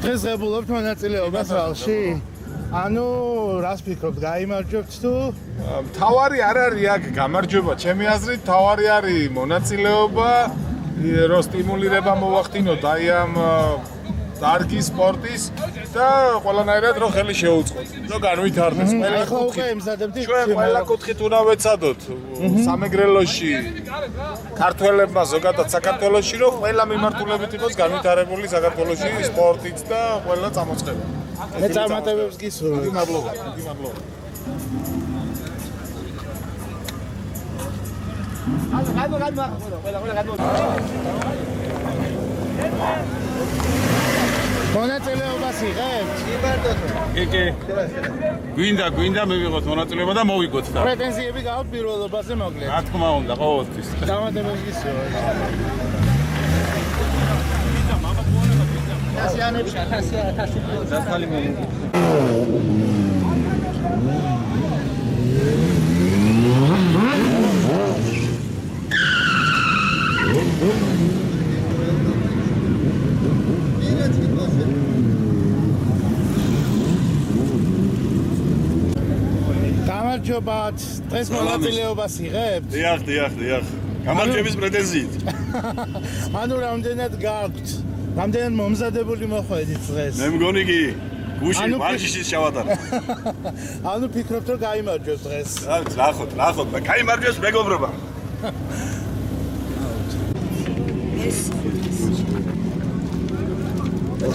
დღეს ღებულობთ მონაწილეობას რალში? ანუ რას ფიქრობთ, გაიმარჯვებთ თუ? თავარი არ არის აქ გამარჯვება, ჩემი აზრით თავარი არის მონაწილეობა, რომ სტიმულირება მოვახდინოთ აი ამ დარგი სპორტის და ყველანაირად რომ ხელი შეუწყოთ. რომ განვითარდეს ყველა კუთხით. ჩვენ ყველა კუთხით უნდა ვეცადოთ სამეგრელოში ქართველებმა ზოგადად საქართველოში რომ ყველა მიმართულებით იყოს განვითარებული საქართველოში სპორტიც და ყველა წამოწყება. მე წარმატებებს გისურვებ. მადლობა, მადლობა. მონაწილეობას იღებთ? კი. გვინდა მივიღოთ მონაწილეობა და მოვიგოთ და. პრეტენზიები გაქვთ პირველობაზე მოკლედ? რა თქმა უნდა, ყოველთვის. წარმატებებს გისურვებ. გამარჯობათ, დღეს მონაწილეობას იღებთ? დიახ. გამარჯვების პრეტენზიით. ანუ რამდენად გაქვთ? რამდენად მომზადებული მოხვედით დღეს? მე მგონი კი გუში მარჯიშის შევატარო. ანუ ფიქრობთ რომ გაიმარჯვებთ დღეს? ნახოთ, და გაიმარჯვებს მეგობრობა.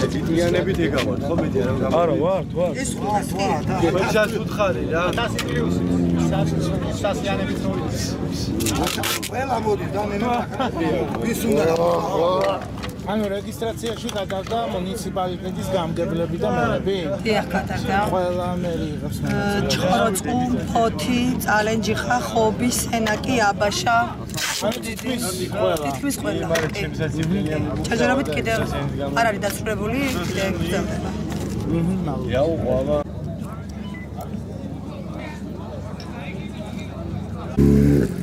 ტიტიანებით ეკავათ, ხო მეტი არ გამარჯვება. არა, ვართ. ეს ვართ. უთხარი რა. სასიანებით ნოლის. ყველა მოდის და მე ვის უნდა ანუ რეგისტრაციაში გადავდა მუნიციპალიტეტის გამგებლები და მერები? დიახ, გადავდა. ყველა მერი იღებს მონაწილეობას. ჭყოროწყუ, ფოთი, წალენჯიხა, ხობი, სენაკი, აბაშა. ანუ თითქმის ყველა. ჩაჯერობით კიდევ არ არის დაწვრებული, კიდევ გრძელდება. იაუყვა.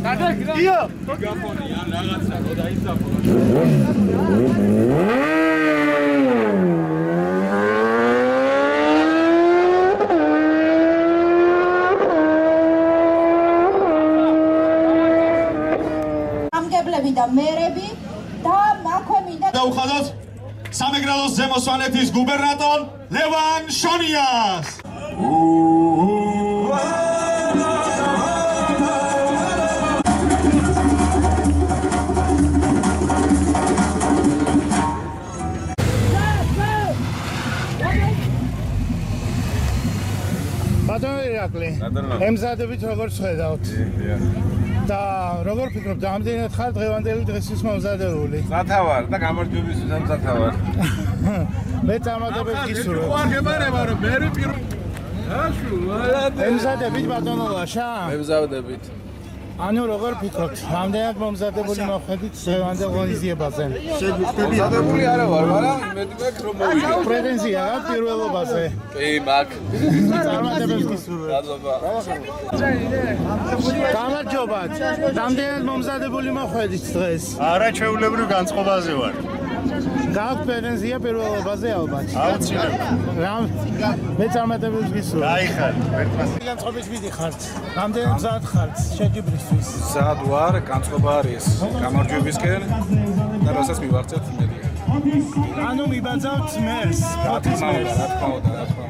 ია! გაფონია რაღაცა რო დაიცაფო. გამგებლები და მერები და აქვე მინდა დაუხადოთ სამეგრელოს ზემო სვანეთის გუბერნატორ ლევან შონიას. ბატონო ირაკლი, ემზადებით როგორ ხედავთ? და როგორ ფიქრობთ, ამდენად ხარ დღევანდელი დღისთვის მომზადებული? სათავარ და გამარჯვების სათავარ. მე წარმატებებს გისურვებ. არ გემარება რომ მე პირველ ემზადებით ბატონო ლაშა? ემზადებით. ანუ როგორ ფიქრობთ, ამდენად მომზადებული მოხვედით დღევანდელ ღონისძიებაზე? მზადებული არა ვარ, მაგრამ მეტყვი რომ მოვიდე. პრეტენზია გაქვთ პირველობაზე? კი, მაგ. წარმატებებს გისურვებ. მადლობა. გამარჯობათ. რამდენად მომზადებული მოხვედით დღეს? არა ჩვეულებრივ განწყობაზე ვარ. გაქვთ პრეტენზია პირველობაზე ალბათ? აუცილებლად. მე წარმატებებს გისურვებ. გაიხარ. განწყობის მიდიხართ. რამდენად მზად ხართ შეჯიბრისთვის? მზად ვარ, განწყობა არის გამარჯვებისკენ და რასაც მივაღწევთ იმედია. ანუ მიბაძავთ მერს, რა ფოთის თქმა მერს. უნდა.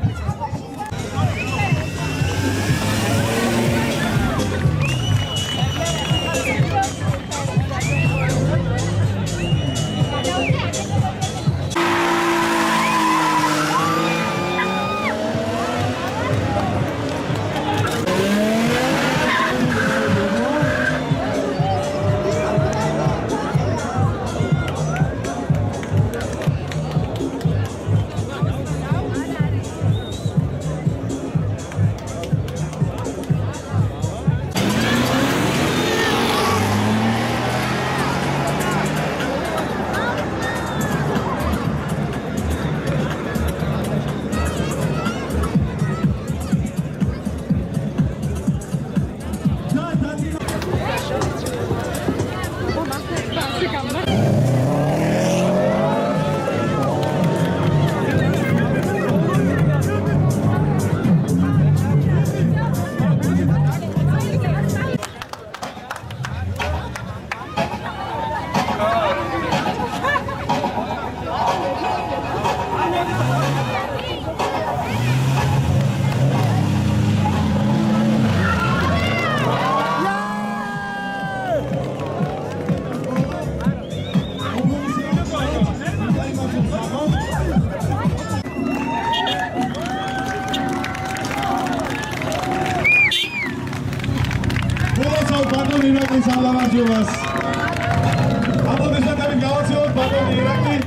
გამარჯვებას. აპლოდისმენტებით გავაცილოთ ბატონი ირაკლი.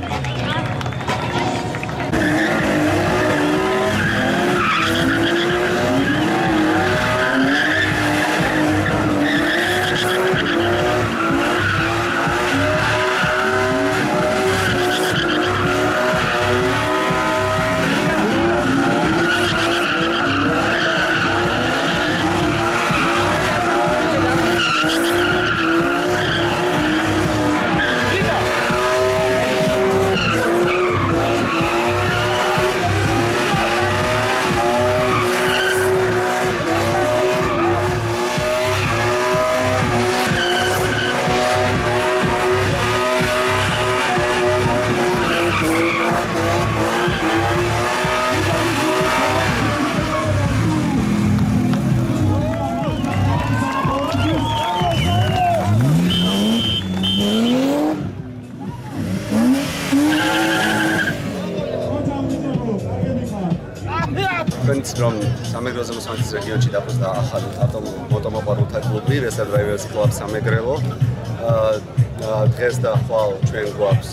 ჩვენც რომ სამეგრელოს მოსამართის რეგიონში დაფუძნდა ახალი ავტომობილთა კლუბი Reserve Drivers Club სამეგრელო. დღეს და ხვალ ჩვენ გვაქვს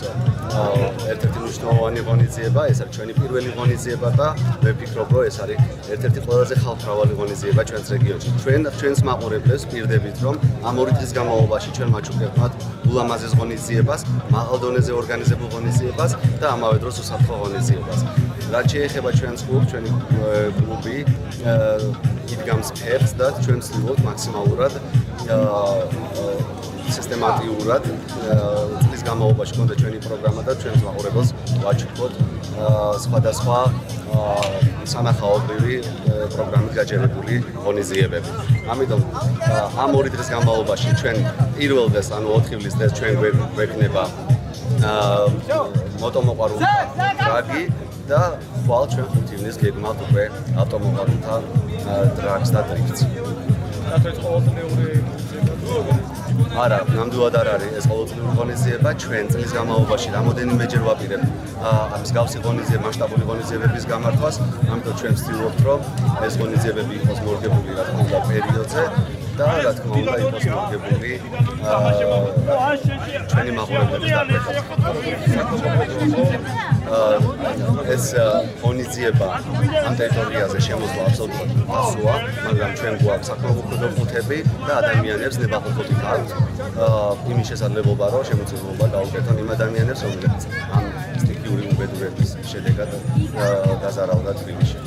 ერთ-ერთი მნიშვნელოვანი ღონისძიება, ეს არის ჩვენი პირველი ღონისძიება და მე ვფიქრობ, რომ ეს არის ერთ-ერთი ყველაზე ხალხმრავალი ღონისძიება ჩვენს რეგიონში. ჩვენს მაყურებლებს პირდებით, რომ ამ 2 დღის განმავლობაში ჩვენ მაჩვენებთ ულამაზეს ღონისძიებას, მაღალ დონეზე ორგანიზებულ ღონისძიებას და ამავე დროს უსაფრთხო ღონისძიებას. რაც შეეხება ჩვენს კლუბს, ჩვენი კლუბი იდგამს ფერს და ჩვენ ვცდილობთ მაქსიმალურად სისტემატიურად წლის განმავლობაში გქონდა ჩვენი პროგრამა და ჩვენს მაყურებელს ვაჩვენოთ სხვადასხვა სანახაობრივი პროგრამით გაჯერებული ღონისძიებები. ამიტომ ამ 2 დღის განმავლობაში ჩვენ პირველ დღეს, ანუ 4 ივლის დღეს ჩვენ გვექნება მოტომოყვარულთა დრაგი და ხვალ ჩვენ 5 ივნის გეგმავთ უკვე ავტომობილთა დრაგს და დრიფტს. არა, ნამდვილად არ არის ეს ყოველწლიური ღონისძიება. ჩვენ წლის განმავლობაში რამოდენიმეჯერ ვაპირებთ მსგავსი ღონისძიება, მასშტაბური ღონისძიებების გამართვას. ამიტომ ჩვენ ვცდილობთ, რომ ეს ღონისძიებები იყოს მორგებული რა თქმა უნდა პერიოდზე და რა თქმა უნდა იყოს მორგებული ჩვენი მაყურებლების დაკვრით. ეს ღონისძიება ამ ტერიტორიაზე შემოსვლა აბსოლუტურად ფასოა, მაგრამ ჩვენ გვაქვს საკმაოდ ხუთები და ადამიანებს ნებაყოფლობით აქვთ იმის შესაძლებლობა, რომ შემოწირულობა გაუკეთონ იმ ადამიანებს, რომლებიც ამ სტიქიური უბედურების შედეგად დაზარავდა თბილისში.